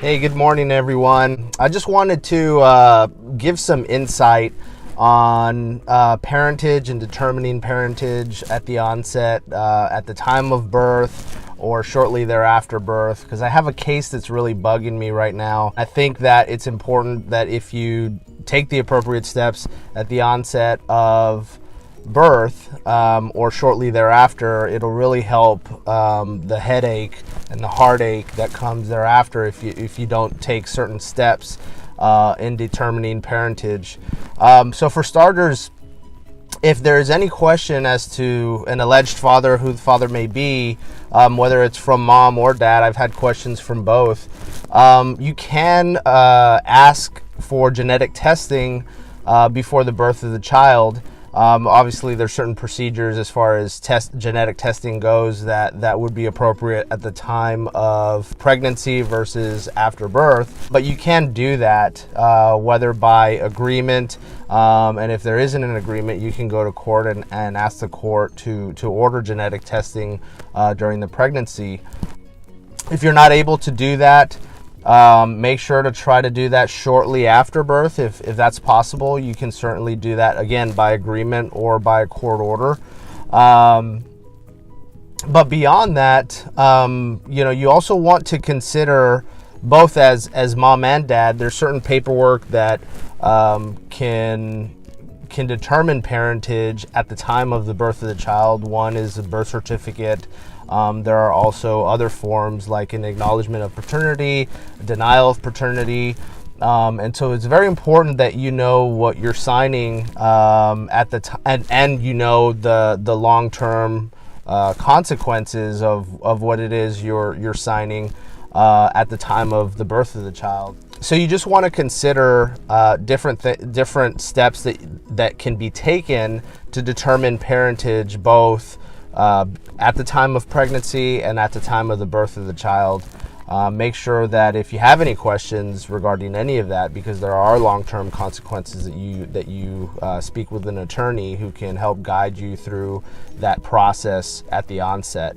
Hey, good morning, everyone. I just wanted to give some insight on parentage and determining parentage at the onset, at the time of birth, or shortly thereafter birth, because I have a case that's really bugging me right now. I think that it's important that if you take the appropriate steps at the onset of birth or shortly thereafter, it'll really help the headache and the heartache that comes thereafter if you don't take certain steps in determining parentage. So for starters, if there is any question as to an alleged father, who the father may be, whether it's from mom or dad, I've had questions from both. You can ask for genetic testing before the birth of the child. Obviously, there's certain procedures as far as genetic testing goes that would be appropriate at the time of pregnancy versus after birth. But you can do that whether by agreement, and if there isn't an agreement, you can go to court and ask the court to order genetic testing during the pregnancy. If you're not able to do that, make sure to try to do that shortly after birth. If that's possible, you can certainly do that, again, by agreement or by a court order. But beyond that, you also want to consider, both as mom and dad, there's certain paperwork that can determine parentage at the time of the birth of the child. One is a birth certificate. There are also other forms like an acknowledgement of paternity, denial of paternity, and so it's very important that you know what you're signing at the time, and you know the long-term consequences of what it is you're signing at the time of the birth of the child. So you just want to consider different steps that can be taken to determine parentage, both at the time of pregnancy and at the time of the birth of the child. Make sure that if you have any questions regarding any of that, because there are long-term consequences, that you speak with an attorney who can help guide you through that process at the onset.